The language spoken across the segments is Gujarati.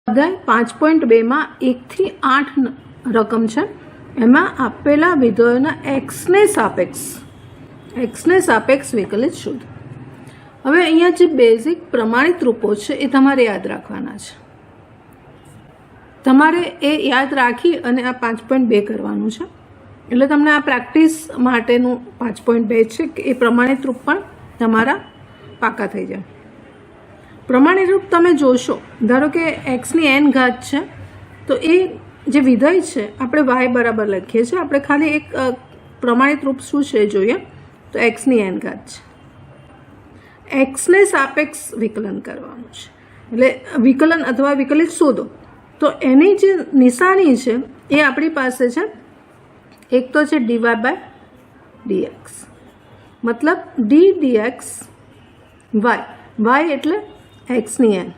સ્વાધ્યાય 5.2 માં 1 થી 8 રકમ છે. એમાં આપેલા વિધેયોના એક્સને સાપેક્ષ વિકલિત શોધ. હવે અહીંયા જે બેઝિક પ્રમાણિત રૂપો છે એ તમારે યાદ રાખવાના છે. તમારે એ યાદ રાખી અને આ 5.2 કરવાનું છે. એટલે તમને આ પ્રેક્ટિસ માટેનું 5.2 છે કે એ પ્રમાણિત રૂપ પણ તમારા પાકા થઈ જાય. પ્રમાણિત રૂપ તમે જોશો, ધારો કે એક્સની n ઘાત છે તો એ જે વિધેય છે આપણે y બરાબર લખીએ છીએ. આપણે ખાલી એક પ્રમાણિત રૂપ શું છે જોઈએ તો એક્સની n ઘાત છે. એક્સને સાપેક્ષ વિકલન કરવાનું છે, એટલે વિકલન અથવા વિકલિત શોધો. તો એની જે નિશાની છે એ આપણી પાસે છે, એક તો છે dy/dx, મતલબ d dx y એટલે એક્સની n.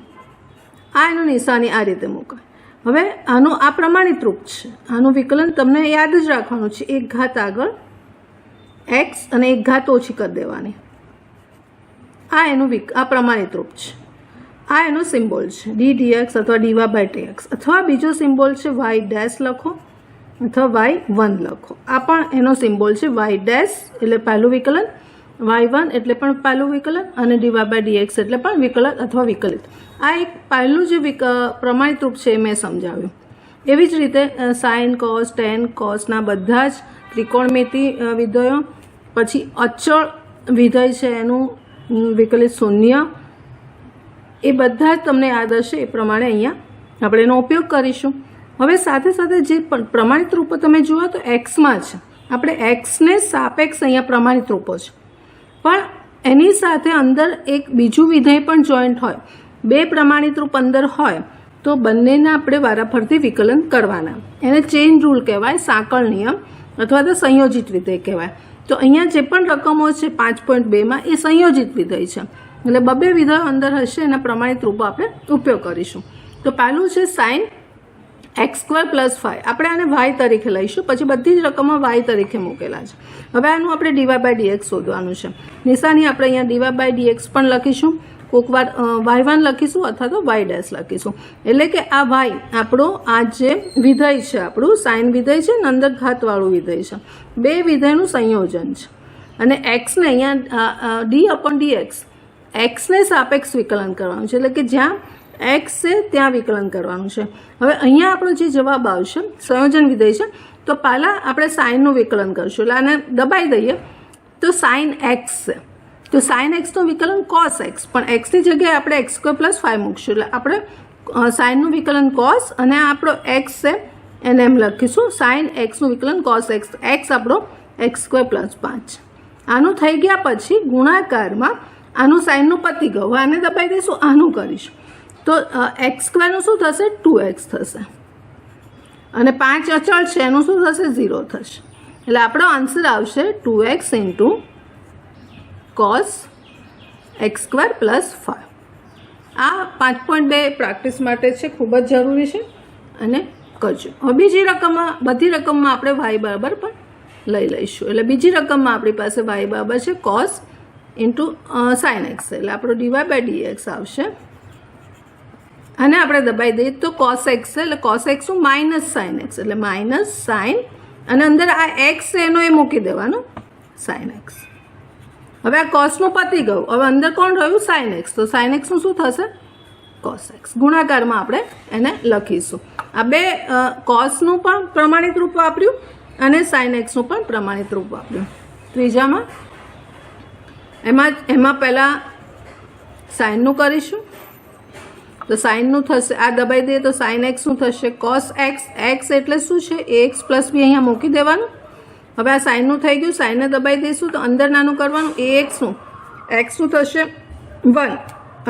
આ એનું નિશાની આ રીતે મુકાય. હવે આનું આ પ્રમાણિત રૂપ છે. આનું વિકલન તમને યાદ જ રાખવાનું છે, એક ઘાત આગળ એક્સ અને એક ઘાત ઓછી કરી દેવાની. આ એનું આ પ્રમાણિત રૂપ છે. આ એનો સિમ્બોલ છે d dx અથવા dy/dx, અથવા બીજો સિમ્બોલ છે y ડેશ લખો અથવા y1 લખો. આ પણ એનો સિમ્બોલ છે. y ડેશ એટલે પહેલું વિકલન, y1 એટલે પણ પહેલું વિકલન અને dy/dx એટલે પણ વિકલન અથવા વિકલિત. આ એક પહેલું જે પ્રમાણિત રૂપ છે એ મેં સમજાવ્યું. એવી જ રીતે સાઇન કોસ ટેન કોસના બધા જ ત્રિકોણમિતિ વિધેયો, પછી અચળ વિધેય છે એનું વિકલિત શૂન્ય, એ બધા જ તમને યાદ હશે. એ પ્રમાણે અહીંયા આપણે એનો ઉપયોગ કરીશું. હવે સાથે સાથે જે પ્રમાણિત રૂપો તમે જુઓ તો એક્સમાં છે. આપણે એક્સને સાપેક્ષ અહીંયા પ્રમાણિત રૂપો છે, પણ એની સાથે અંદર એક બીજું વિધેય પણ જોઈન્ટ હોય. બે પ્રમાણિત રૂપ અંદર હોય તો બંનેને આપણે વારાફરતી વિકલન કરવાના. એને ચેઇન રૂલ કહેવાય, સાંકળ નિયમ અથવા તો સંયોજિત વિધેય કહેવાય. તો અહીંયા જે પણ રકમો છે 5.2માં એ સંયોજિત વિધેય છે, એટલે બબે વિધેયો અંદર હશે એના પ્રમાણિત રૂપો આપણે ઉપયોગ કરીશું. તો પહેલું છે સાઇન x² + 5. આપણે આને y તરીકે લઈશું, પછી બધી જ રકમો y તરીકે મૂકેલા છે. હવે આનું આપણે dy/dx શોધવાનું છે. નિશાની આપણે અહીંયા dy/dx પણ લખીશું, કોઈક વાર y1 લખીશું અથવા તો y ડેશ લખીશું. એટલે કે આ y આપણો આ જે વિધેય છે, આપણું સાઇન વિધેય છે ને અંદર ઘાતવાળું વિધેય છે, બે વિધેયનું સંયોજન છે. અને xને અહીંયા d/dx એક્સને સાપેક્ષ વિકલન કરવાનું છે, એટલે કે જ્યાં એક્સ છે ત્યાં વિકલન કરવાનું છે. હવે અહીંયા આપણો જે જવાબ આવશે સંયોજન વિધેય છે, તો પહેલાં આપણે સાઇનનું વિકલન કરીશું. એટલે આને દબાઈ દઈએ તો સાઇન એક્સ છે. તો સાઇન એક્સનું વિકલન કોસ એક્સ, પણ એક્સની જગ્યાએ આપણે x² + 5 મૂકશું. એટલે આપણે સાઇનનું વિકલન કોસ અને આપણો એક્સ છે એને એમ લખીશું સાઇન એક્સનું વિકલન કોસ એક્સ. એક્સ આપણો x² + 5. આનું થઈ ગયા પછી ગુણાકારમાં આનું સાઇનનું પતી ગયું. આને દબાઈ દઈશું, આનું કરીશું તો x² નું શું થશે 2x થશે, અને 5 અચળ છે એનું શું થશે 0 થશે. એટલે આપણો આન્સર આવશે 2x × cos x² + 5. આ 5.2 પ્રેક્ટિસ માટે છે, ખૂબ જ જરૂરી છે અને કરજો. હવે બીજી રકમમાં, બધી રકમમાં આપણે y બરાબર પણ લઈ લઈશું. એટલે બીજી રકમમાં આપણી પાસે y બરાબર છે cos × sin x, એટલે આપણો dy/dx આવશે. અને આપણે દબાઈ દઈએ તો cos x છે, એટલે cos x નું માઇનસ sin x, એટલે માઇનસ sin, અને અંદર આ x છે એનો એ મૂકી દેવાનો sin x. હવે આ cosનું પતી ગયું, હવે અંદર કોણ રહ્યું sin x, તો sin x નું શું થશે cos x. ગુણાકારમાં આપણે એને લખીશું. આ બે cosનું પણ પ્રમાણિત રૂપ વાપર્યું અને sin x નું પણ પ્રમાણિત રૂપ વાપર્યું. ત્રીજામાં એમાં પહેલાં સાઇનનું કરીશું. તો સાઇનનું થશે, આ દબાઈ દઈએ તો sin x નું થશે cos x. x એટલે શું છે ax + b અહીંયા મૂકી દેવાનું. હવે આ સાઇનનું થઈ ગયું, સાઇનને દબાઈ દઈશું તો અંદર નાનું કરવાનું. axનું xનું થશે 1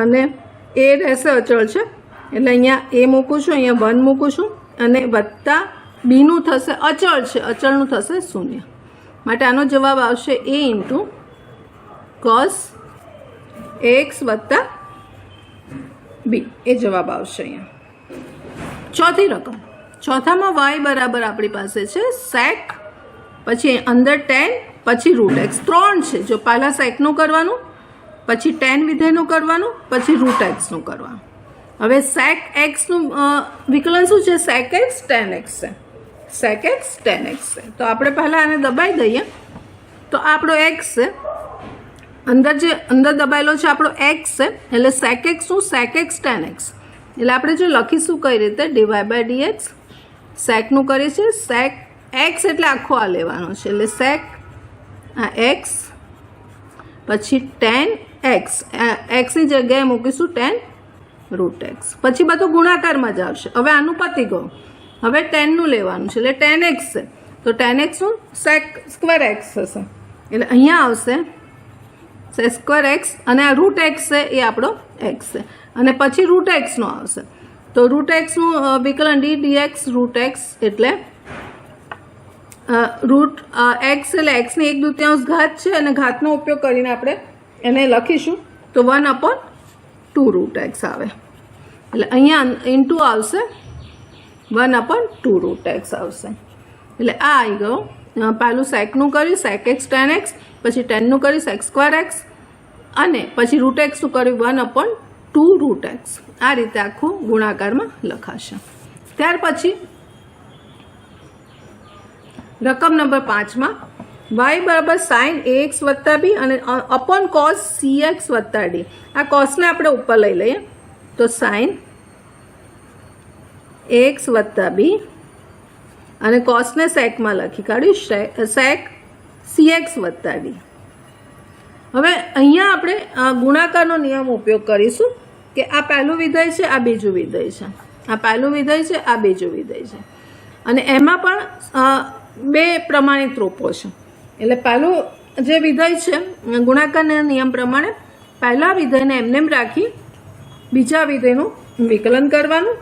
અને a રહેશે અચળ છે, એટલે અહીંયા a મૂકું છું, અહીંયા 1 મૂકું છું, અને વત્તા બીનું થશે અચળ છે, અચળનું થશે 0. માટે આનો જવાબ આવશે a × cos ax + b. એ જવાબ આવશે અહીંયા. ચોથી રકમ, ચોથામાં y બરાબર આપણી પાસે છે sec, પછી અંદર tan, પછી √x. 3 છે. જો પહેલાં સેકનું કરવાનું, પછી tan વિધેયનું કરવાનું, પછી √x નું કરવાનું. હવે સેક એક્સનું વિકલન શું છે? સેક એક્સ ટેન એક્સ છે. સેક એક્સ ટેન એક્સ છે. તો આપણે પહેલાં આને દબાઈ દઈએ. તો આ આપણો એક્સ છે, અંદર દબાયેલો છે આપણો એક્સ છે, એટલે સેક એક્સનું સેક એક્સ ટેન એક્સ. એટલે આપણે જો લખીશું કઈ રીતે, ડીવાય બાય ડીએક્સ. સેકનું કરીએ છીએ, સેક એક્સ એટલે આખો આ લેવાનો છે, એટલે સેક આ એક્સ, પછી ટેન એક્સ, એક્સની જગ્યાએ મૂકીશું ટેન રૂટ એક્સ. પછી બધું ગુણાકારમાં જ આવશે. હવે આનું પતી ગયું. હવે 10નું લેવાનું છે, એટલે ટેન એક્સ છે, તો ટેન એક્સનું સેક સ્ક્વેર એક્સ થશે. એટલે અહીંયા આવશે સેક સ્ક્વેર એક્સ, અને આ રૂટ એક્સ છે એ આપણો એક્સ છે, અને પછી રૂટ એક્સનો આવશે. તો રૂટ એક્સનું વિકલન ડીએક્સ રૂટ એક્સ, એટલે રૂટ એક્સ એટલે એક્સની 1/2 ઘાત છે, અને ઘાતનો ઉપયોગ કરીને આપણે એને લખીશું તો 1/2 રૂટ એક્સ આવે. એટલે અહીંયા ઇન્ટુ આવશે 1/2 રૂટ એક્સ આવશે. એટલે આ આવી ગયો. પહેલું સેકનું કર્યું સેક એક્સ ટેન એક્સ, પછી 10નું કર્યું સેક સ્ક્વેર એક્સ, અને પછી રૂટ એક્સનું કર્યું 1/2 રૂટ એક્સ. આ રીતે આખું ગુણાકારમાં લખાશે. ત્યાર પછી રકમ નંબર 5માં y બરાબર સાઇન ax વત્તા બી અને અપોન કોસ cx વત્તા ડી. આ કોસને આપણે ઉપર લઈ લઈએ, તો સાઇન ax વત્તા બી, અને કોસને સેકમાં લખી કાઢ્યું સેક cx વત્તા ડી. હવે અહીંયા આપણે ગુણાકારનો નિયમ ઉપયોગ કરીશું કે આ પહેલું વિધેય છે, આ બીજું વિધેય છે, આ પહેલું વિધેય છે, આ બીજું વિધેય છે, અને એમાં પણ બે પ્રમાણિત રૂપો છે. એટલે પહેલું જે વિધેય છે ગુણાકારના નિયમ પ્રમાણે પહેલા વિધેયને એમનેમ રાખી બીજા વિધેયનું વિકલન કરવાનું,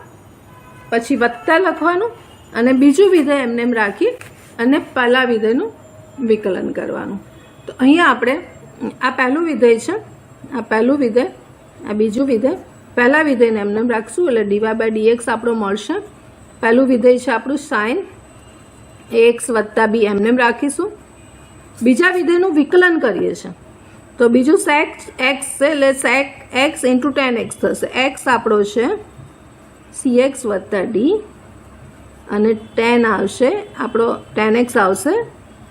પછી વત્તા લખવાનું, અને બીજું વિધેય એમનેમ રાખી અને પહેલા વિધેયનું વિકલન કરવાનું. તો અહીંયા આપણે આ પહેલું વિધેય છે, આ પહેલું વિધેય, આ બીજું વિધેય, પહેલા વિધેયને એમનેમ રાખશું, એટલે ડીવાય બાય ડીએક્સ આપણો મળશે. પહેલું વિધેય છે આપણું સાઇન એક્સ વત્તા બી, એમનેમ રાખીશું. બીજા વિધેયનું વિકલન કરીએ છીએ, તો બીજું સેક એક્સ છે, એટલે sec x into tan x થશે. એક્સ આપણો છે સી એક્સ વત્તા ડી, અને 10 આવશે આપણો, 10x આવશે,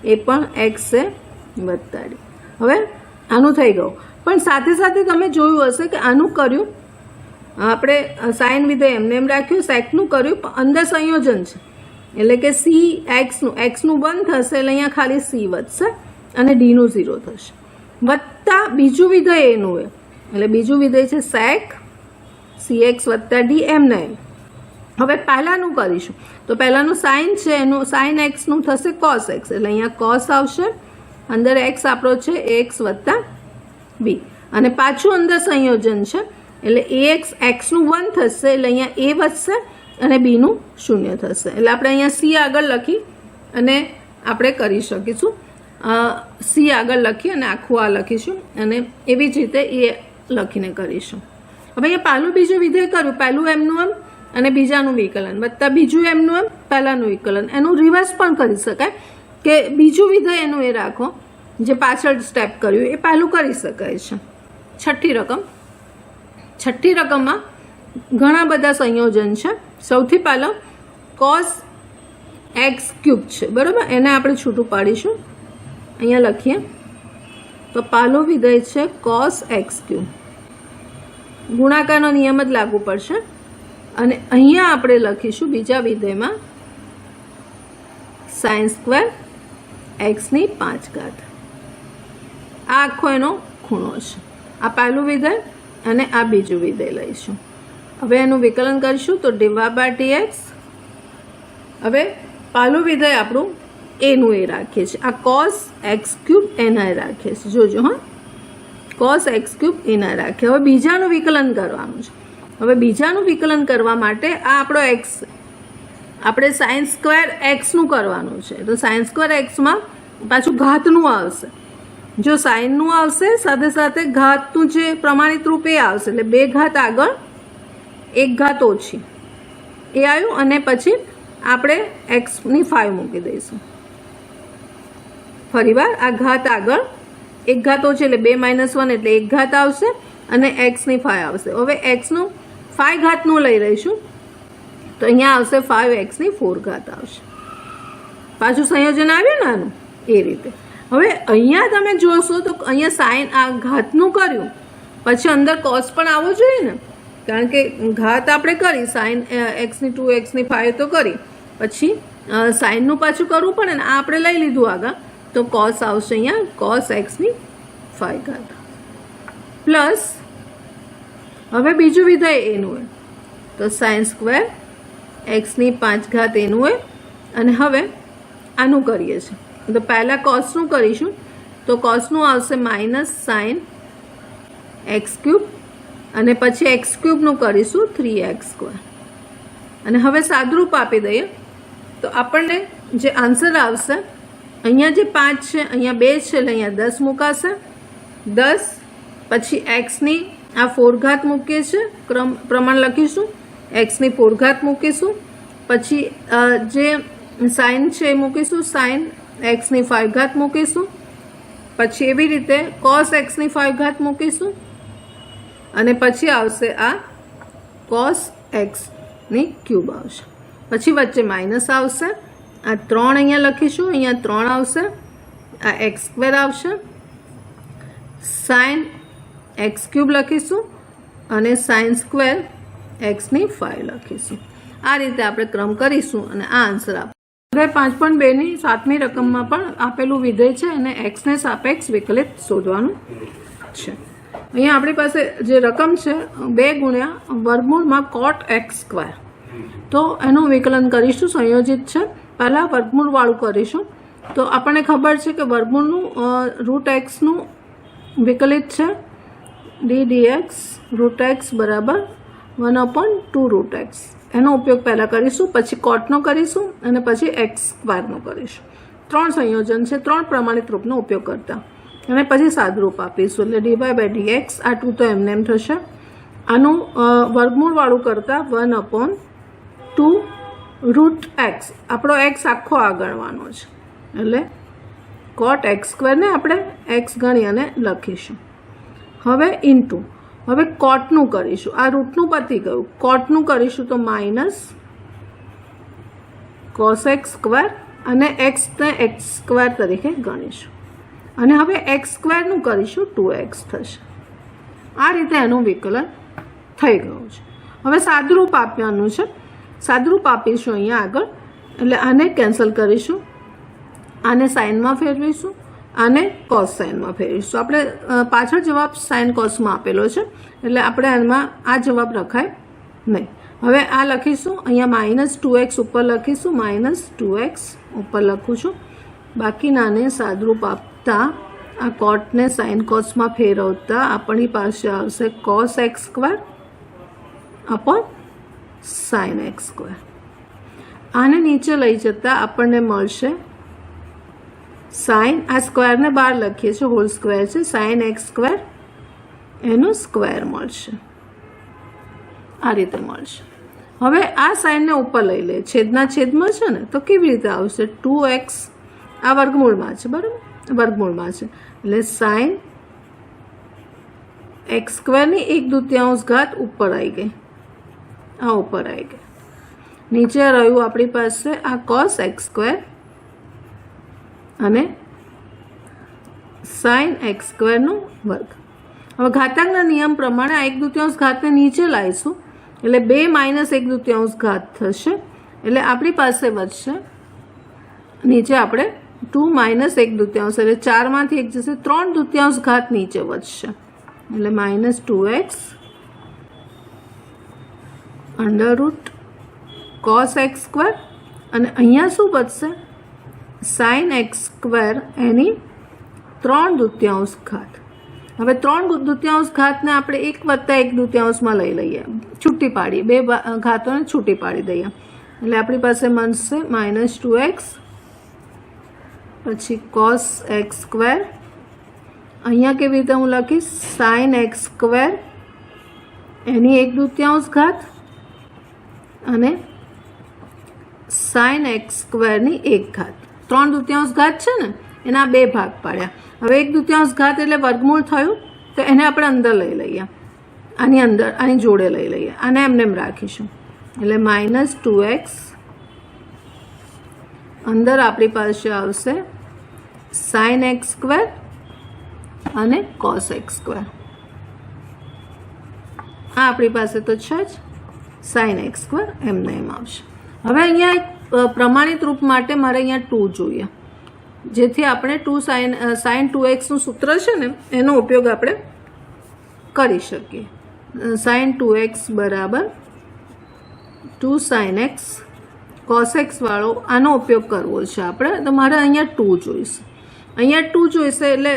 એ પણ એક્સ છે વત્તા ડી. હવે આનું થઈ ગયું. પણ સાથે સાથે તમે જોયું હશે કે આનું કર્યું આપણે સાઇન વિધેય એમને એમ રાખ્યું, સેકનું કર્યું, પણ અંદર સંયોજન છે, એટલે કે સી એક્સનું 1 થશે, એટલે અહીંયા ખાલી સી વધશે અને ડીનું 0 થશે, વત્તા બીજું વિધેય એનું એ, એટલે બીજું વિધેય છે સેક સી એક્સ વત્તા ડી એમને એમ. હવે પહેલાંનું કરીશું, તો પહેલાંનું સાઇન છે એનું સાઇન એક્સનું થશે કોસ એક્સ, એટલે અહીંયા કોસ આવશે, અંદર એક્સ આપણો છે એક્સ વત્તા બી, અને પાછું અંદર સંયોજન છે, એટલે એ એક્સનું 1 થશે, એટલે અહીંયા એ વધશે અને બીનું 0 થશે. એટલે આપણે અહીંયા સી આગળ લખી અને આપણે કરી શકીશું, સી આગળ લખી અને આખું આ લખીશું, અને એવી જ રીતે એ લખીને કરીશું. હવે અહીંયા પહેલું બીજું વિધેય કર્યું, પહેલું એમનું એમ અને બીજાનું વિકલન વત્તા બીજું એમનું એમ પહેલાંનું વિકલન. એનું રિવર્સ પણ કરી શકાય કે બીજું વિધેય એનું એ રાખો, જે પાછળ સ્ટેપ કર્યું એ પહેલું કરી શકાય છે. છઠ્ઠી રકમમાં ઘણા બધા સંયોજન છે. સૌથી પહેલાં કોસ એક્સ ક્યુબ છે, બરાબર, એને આપણે છૂટું પાડીશું. અહીંયા લખીએ તો પહેલું વિધેય છે કોસ એક્સ ક્યુબ, ગુણાકારનો નિયમ જ લાગુ પડશે, અને અહીંયા આપણે લખીશું બીજા વિધેયમાં સાઇન સ્ક્વેર એક્સની 5 ઘાત. આ આખો એનો ખૂણો છે. આ પહેલું વિધેય અને આ બીજું વિધેય લઈશું. હવે એનું વિકલન કરીશું, તો ડીવાય બાય ડીએક્સ. હવે પહેલું વિધેય આપણું એનું એ રાખીએ છીએ, આ કોસ એક્સ ક્યુબ એના રાખીએ છીએ, જોજો હા, કોસ એક્સ ક્યુબ એના રાખીએ. હવે બીજાનું વિકલન કરવાનું છે. હવે બીજાનું વિકલન કરવા માટે આ આપણો એક્સ, આપણે સાઇન સ્ક્વેર એક્સનું કરવાનું છે, તો સાઇન સ્ક્વેર એક્સમાં પાછું ઘાતનું આવશે. જો સાઇનનું આવશે સાથે સાથે ઘાતનું જે પ્રમાણિત રૂપ એ આવશે, એટલે 2 ઘાત આગળ 1 ઘાત ઓછી એ આવ્યું, અને પછી આપણે એક્સની 5 મૂકી દઈશું. ફરીવાર આ ઘાત આગળ 1 ઘાત ઓછી, એટલે 2 - 1 એટલે 1 ઘાત આવશે, અને એક્સની 5 આવશે. હવે એક્સનું 5 ઘાતનું લઈ લઈશું તો અહીંયા આવશે 5x ની 4 ઘાત આવશે. પાછું સંયોજન આવ્યું ને આનું એ રીતે. હવે અહીંયા તમે જોશો તો અહીંયા સાઇન આ ઘાતનું કર્યું પછી અંદર કોસ પણ આવવો જોઈએ ને, કારણ કે ઘાત આપણે કરી સાઇન x ની 2x ની 5 તો કરી, પછી સાઇનનું પાછું કરવું પડે ને. આ આપણે લઈ લીધું આગળ તો કોસ આવશે અહીંયા cos x ની 5 ઘાત પ્લસ હવે બીજું વિધેય એનું હોય તો sin સ્ક્વેર x ની 5 ઘાત એનું હોય. અને હવે આનું કરીએ છીએ તો પહેલાં કોસનું કરીશું તો કોસનું આવશે માઇનસ સાઇન એક્સ ક્યુબ અને પછી એક્સ ક્યુબનું કરીશું 3x². અને હવે સાદુરૂપ આપી દઈએ તો આપણને જે આન્સર આવશે અહીંયા જે 5 છે અહીંયા 2 છે એટલે અહીંયા 10 મુકાશે. 10 પછી એક્સની આ 4 ઘાત મૂકીએ છીએ, પ્રમાણ લખીશું, એક્સની 4 ઘાત મૂકીશું, પછી જે સાઇન છે એ મૂકીશું, સાઇન એક્સની 5 ઘાત મૂકીશું, પછી એવી રીતે કોસ એક્સની 5 ઘાત મૂકીશું અને પછી આવશે આ કોસ એક્સની ક્યુબ આવશે. પછી વચ્ચે માઇનસ આવશે, આ 3 અહીંયા લખીશું, અહીંયા 3 આવશે, આ x² આવશે, સાઇન એક્સ ક્યુબ લખીશું અને સાઇન સ્ક્વેર એક્સની 5 લખીશું. આ રીતે આપણે ક્રમ કરીશું અને આ આન્સર આપે. હવે 5.2ની 7મી રકમમાં પણ આપેલું વિધેય છે અને એક્સને સાપેક્ષ વિકલિત શોધવાનું છે. અહીંયા આપણી પાસે જે રકમ છે 2 ગુણ્યા વર્ગમૂળમાં cot x², તો એનું વિકલન કરીશું, સંયોજિત છે. પહેલાં વર્ગમૂળવાળું કરીશું તો આપણને ખબર છે કે વર્ગમૂળનું √x વિકલિત છે ddx √x બરાબર 1/2 √x. એનો ઉપયોગ પહેલાં કરીશું, પછી કોટનો કરીશું અને પછી x² કરીશું. 3 સંયોજન છે, 3 પ્રમાણિત રૂપનો ઉપયોગ કરતા અને પછી સાદુરૂપ આપીશું એટલે dy/dx. આ 2 તો એમને એમ થશે. આનું વર્ગમૂળવાળું કરતાં 1/2 √x. આપણો x આખો આ ગણવાનો છે એટલે cot x² ને આપણે x ગણી અને લખીશું. હવે ઇન્ટુ હવે કોટનું કરીશું, આ રૂટનું પતી ગયું, કોટનું કરીશું તો માઇનસ cos x² અને x ને x² તરીકે ગણીશું અને હવે x² નું કરીશું 2x થશે. આ રીતે એનું વિકલન થઈ ગયું છે. હવે સાદુરૂપ આપવાનું છે, સાદુરૂપ આપીશું અહીંયા આગળ એટલે આને કેન્સલ કરીશું, આને સાઇનમાં ફેરવીશું, આને કોસ સાઇનમાં ફેરવીશું. આપણે પાછળ જવાબ સાઇન કોસમાં આપેલો છે એટલે આપણે એમાં આ જવાબ રખાય નહીં. હવે આ લખીશું, અહીંયા -2x ઉપર લખીશું, -2x ઉપર લખું છું. બાકીનાને સાદુરૂપ આપતા આ કોટને સાઇન કોસમાં ફેરવતા આપણી પાસે આવશે cos x² upon sin x². આને નીચે લઈ જતાં આપણને મળશે સાઇન, આ સ્ક્વેરને બહાર લખીએ છીએ, હોલ સ્ક્વેર છે, સાઇન x² એનું સ્ક્વેર મળશે. આ રીતે મળશે. હવે આ સાઇનને ઉપર લઈ લે, છેદના છેદમાં છે ને તો કેવી રીતે આવશે 2x, આ વર્ગમૂળમાં છે બરાબર, વર્ગમૂળમાં છે એટલે સાઇન x² ની 1/2 ઘાત ઉપર આવી ગઈ, આ ઉપર આવી ગઈ. નીચે રહ્યું આપણી પાસે આ cos x² અને સાઇન x² નો વર્ગ. હવે ઘાતાંકના નિયમ પ્રમાણે આ 1/2 ઘાતને નીચે લાવીશું એટલે 2 - 1/2 ઘાત થશે એટલે આપણી પાસે વધશે નીચે આપણે 2 - 1/2 એટલે 4 માંથી 1 જશે, 3/2 ઘાત નીચે વધશે એટલે -2x √ cos x² અને અહીંયા શું વધશે સાઇન x² એની 3/2 ઘાત. હવે 3/2 ઘાતને આપણે 1 + 1/2 લઈ લઈએ, છૂટી પાડી, 2 ઘાતોને છૂટી પાડી દઈએ એટલે આપણી પાસે મળશે -2x પછી cos x². અહીંયા કેવી રીતે હું લખીશ સાઇન x² એની 1/2 ઘાત અને સાઇન x² ની 1 ઘાત. 3/2 ઘાત છે ને એના 2 ભાગ પાડ્યા. હવે 1/2 ઘાત એટલે વર્ગમૂળ થયું તો એને આપણે અંદર લઈ લઈએ આની અંદર આની જોડે લઈ લઈએ, આને એમને એમ રાખીશું. એટલે -2x અંદર આપણી પાસે આવશે sin x² અને cos x². આ આપણી પાસે તો છે જ sin x² એમને એમ આવશે. હવે અહીંયા એક પ્રમાણિત રૂપ માટે મારે અહીંયા 2 જોઈએ, જેથી આપણે sin 2x નું સૂત્ર છે ને એનો ઉપયોગ આપણે કરી શકીએ. sin 2x બરાબર 2 sin x cos x વાળો આનો ઉપયોગ કરવો છે આપણે, તો મારે અહીંયા 2 જોઈશે. અહીંયા 2 જોઈશે એટલે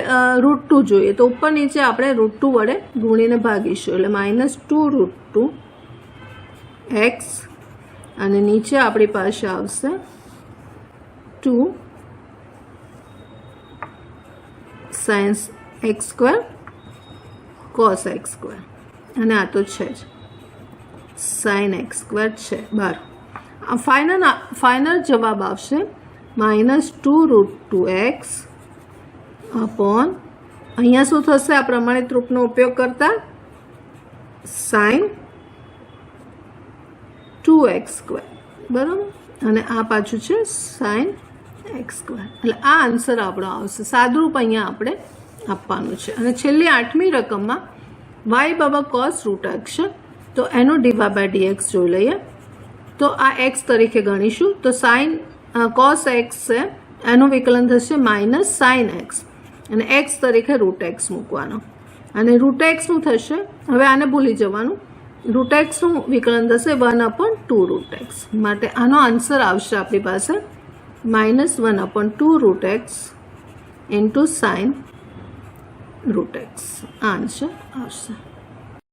√2 જોઈએ, તો ઉપર નીચે આપણે √2 વડે ગુણીને ભાગીશું. એટલે -2 √2 x અને નીચે આપણી પાસે આવશે 2 sin x² cos x². અને આ તો છે જ sin x² છે બહાર. ફાઇનલ જવાબ આવશે -2 √2x अपॉन અહીંયા શું થશે આ પ્રમાણિત રૂપનો ઉપયોગ કરતા sin 2x², બરાબર, અને આ પાછું છે sin x². એટલે આ આન્સર આપણો આવશે. સાદુરૂપ અહીંયા આપણે આપવાનું છે. અને છેલ્લી 8મી રકમમાં y = cos √x છે, તો એનો dy/dx જોઈ લઈએ. તો આ x તરીકે ગણીશું, તો sin cos x છે એનું વિકલન થશે -sin x અને x તરીકે √x મૂકવાનો, અને √x નું થશે, હવે આને ભૂલી જવાનું, √x નું વિકલન થશે 1/2 √x. માટે આનો આન્સર આવશે આપણી પાસે -1/2 √x × sin √x. આન્સર આવશે.